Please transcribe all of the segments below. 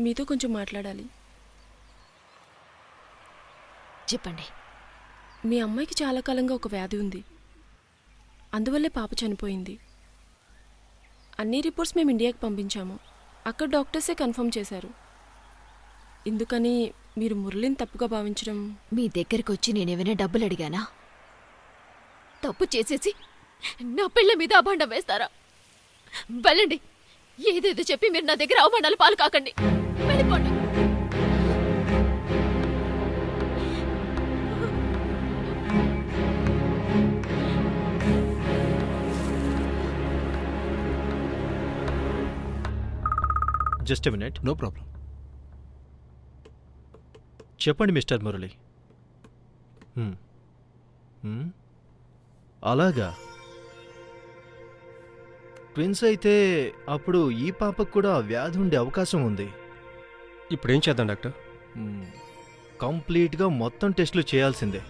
మీతో కొంచెం మాట్లాడాలి. చెప్పండి. మీ అమ్మాయికి చాలా కాలంగా ఒక వ్యాధి ఉంది. అందువల్లే పాప చనిపోయింది. అన్ని రిపోర్ట్స్ మేము ఇండియాకి పంపించాము. అక్కడ డాక్టర్సే కన్ఫర్మ్ చేశారు. ఇందుకని మీరు మురళిని తప్పుగా భావించడం. మీ దగ్గరకు వచ్చి నేనేమైనా డబ్బులు అడిగానా? తప్పు చేసేసి నా పిల్ల మీద అభాండం వేస్తారా? వెళ్ళండి. ఏదేదో చెప్పి మీరు నా దగ్గర అవమానాలు పాలు కాకండి. వెళ్ళిపోండి. Just a minute. No problem. చెప్పండి మిస్టర్ మురళి. అలాగా, ట్విన్స్ అయితే అప్పుడు ఈ పాపకు కూడా వ్యాధి ఉండే అవకాశం ఉంది. ఇప్పుడేం చేద్దాం డాక్టర్? కంప్లీట్గా మొత్తం టెస్టులు చేయాల్సిందే.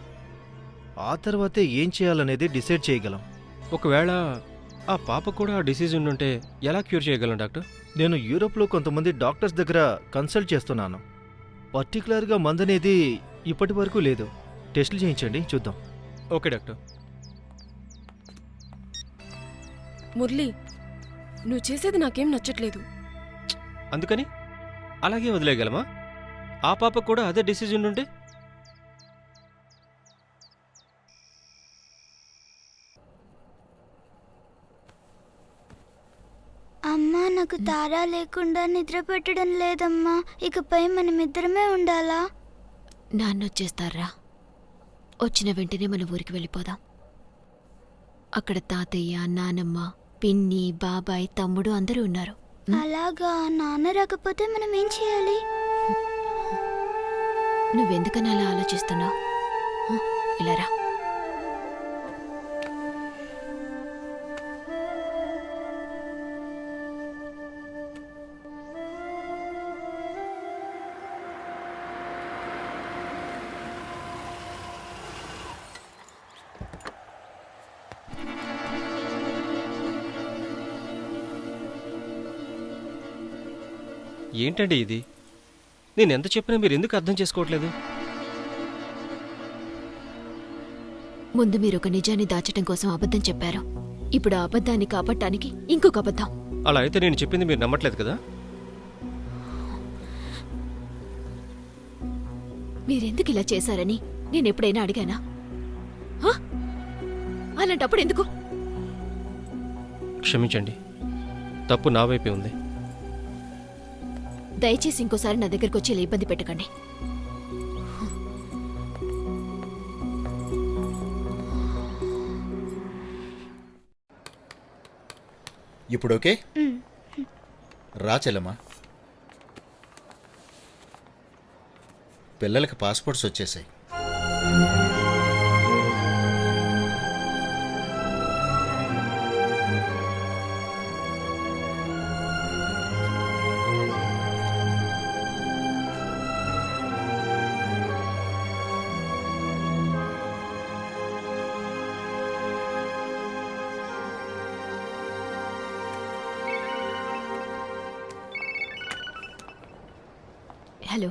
ఆ తర్వాతే ఏం చేయాలనేది డిసైడ్ చేయగలం. ఒకవేళ ఆ పాప కూడా డిసీజ్ ఉండుంటే ఎలా క్యూర్ చేయగలం డాక్టర్? నేను యూరోప్లో కొంతమంది డాక్టర్స్ దగ్గర కన్సల్ట్ చేస్తున్నాను. పర్టికులర్గా మందనేది ఇప్పటి వరకు లేదు. టెస్టులు చేయించండి, చూద్దాం. Okay doctor. మురళి, నువ్వు చేసేది నాకేం నచ్చట్లేదు. అందుకని అలాగే వదిలేయగలమా? ఆ పాప కూడా అదే డిసీజ్ ఉండుంటే? అమ్మా, నాకు తారా లేకుండా నిద్ర పెట్టడం లేదమ్మా. ఇకపై మనమిద్దరమే ఉండాలా? నాన్నొచ్చేస్తారా? వచ్చిన వెంటనే మన ఊరికి వెళ్ళిపోదాం. అక్కడ తాతయ్య, నానమ్మ, పిన్ని, బాబాయ్, తమ్ముడు అందరూ ఉన్నారు. అలాగా? నాన్న రాకపోతే మనం ఏం చేయాలి? నువ్వెందుకని అలా ఆలోచిస్తున్నావు? ఇలా రా. ఏంటండి ఇది? నేను ఎంత చెప్పినా మీరు ఎందుకు అర్థం చేసుకోవట్లేదు? ముందు మీరు ఒక నిజాన్ని దాచటం కోసం అబద్ధం చెప్పారు. ఇప్పుడు ఆ అబద్ధాన్ని కాపాడటానికి ఇంకొక అబద్ధం. అలా అయితే నేను చెప్పింది మీరు నమ్మట్లేదు కదా? మీరెందుకు ఇలా చేశారని నేనెప్పుడైనా అడిగానా? అలాంటప్పుడు ఎందుకు? క్షమించండి, తప్పు నా వైపే ఉంది. దయచేసి ఇంకోసారి నా దగ్గరకు వచ్చి ఇలా ఇబ్బంది పెట్టకండి. ఇప్పుడు ఓకే? రా చెల్లమ్మా. పిల్లలకి పాస్పోర్ట్స్ వచ్చేసాయి. హలో,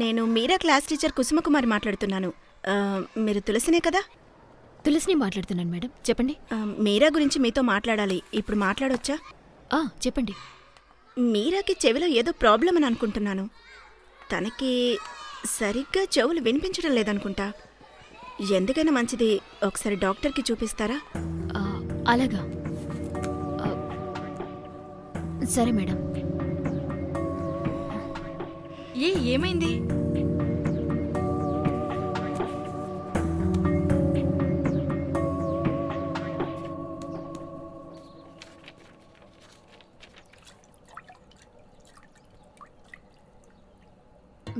నేను మీరా క్లాస్ టీచర్ కుసుమకుమారి మాట్లాడుతున్నాను. మీరు తులసినే కదా? తులసిని మాట్లాడుతున్నాను మేడం, చెప్పండి. మీరా గురించి మీతో మాట్లాడాలి. ఇప్పుడు మాట్లాడొచ్చా? చెప్పండి. మీరాకి చెవిలో ఏదో ప్రాబ్లం అని అనుకుంటున్నాను. తనకి సరిగ్గా చెవులు వినిపించడం లేదనుకుంటా. ఎందుకైనా మంచిది ఒకసారి డాక్టర్కి చూపిస్తారా? అలాగా, సరే మేడం. ఏమైంది?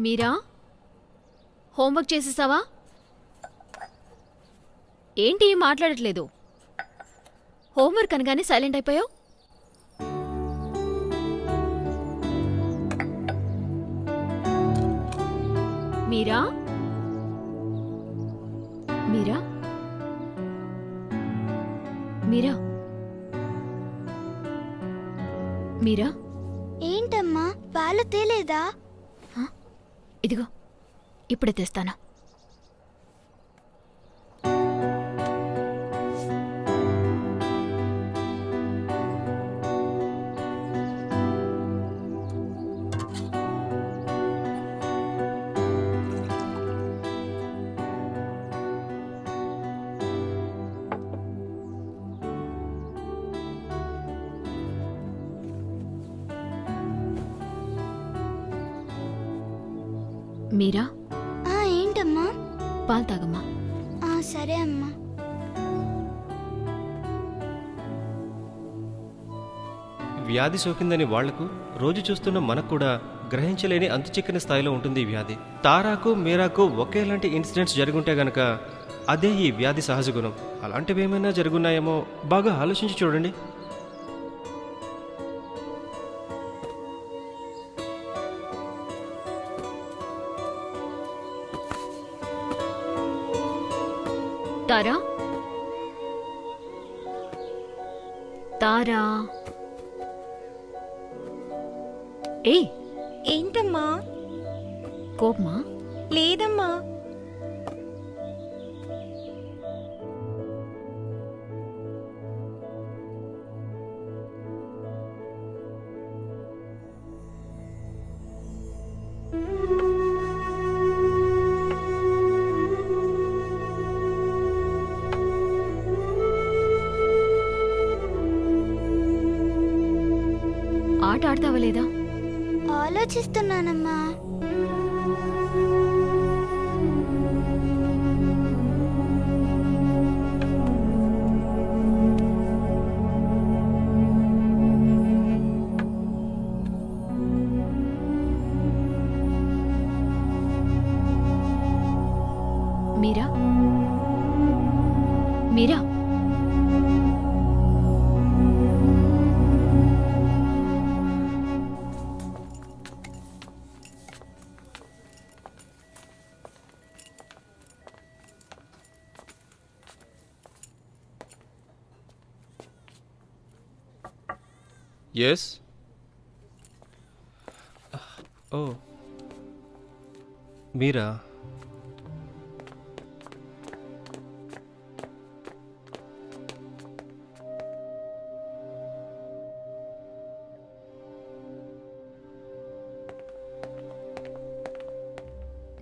మీరా, హోంవర్క్ చేసేసావా? ఏంటి మాట్లాడట్లేదు? హోంవర్క్ అనగానే సైలెంట్ అయిపోయావు. మీరా, మీరా, మీరా, మీరా. ఏంటమ్మా, పాలు తేలేదా? ఇదిగో ఇప్పుడే తెస్తాను. మీరా, ఏంటమ్మా? పాలు తాగమ్మా. సరే అమ్మా. వ్యాధి సోకిందని వాళ్లకు, రోజు చూస్తున్న మనకు కూడా గ్రహించలేని అంతుచిక్కని స్థాయిలో ఉంటుంది ఈ వ్యాధి. తారాకు మీరాకు ఒకేలాంటి ఇన్సిడెంట్స్ జరుగుంటే గనక అదే ఈ వ్యాధి సహజ గుణం. అలాంటివి ఏమైనా జరుగున్నాయేమో బాగా ఆలోచించి చూడండి. తారా, తారా, ఏయ్, ఏంటమ్మా? కోపమా? లేదమ్మా. ఆట ఆడతావా లేదా? ఆలోచిస్తున్నానమ్మా. మీరా, మీరా, ఎస్. ఓ మీరా,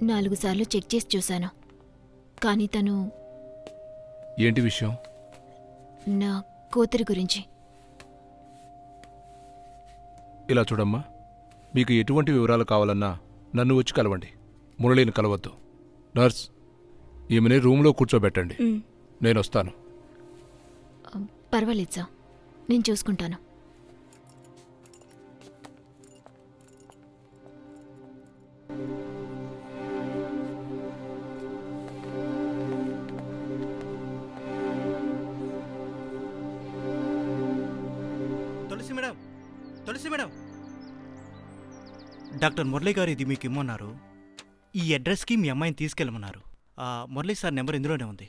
నాలుగు సార్లు చెక్ చేసి చూశాను, కానీ తను ఏంటి విషయం? నా కూతురి గురించి. ఇలా చూడమ్మా, మీకు ఎటువంటి వివరాలు కావాలన్నా నన్ను వచ్చి కలవండి, మురళిని కలవద్దు. నర్స్, ఈమెని రూమ్లో కూర్చోబెట్టండి, నేను వస్తాను. పర్వాలేదు సార్, నేను చూసుకుంటాను. తులసి మేడం, తులసి మేడం, డాక్టర్ మురళి గారు ఇది మీకు ఇమ్మన్నారు. ఈ అడ్రస్కి మీ అమ్మాయిని తీసుకెళ్ళమన్నారు. మురళి సార్ నెంబర్ ఇందులోనే ఉంది.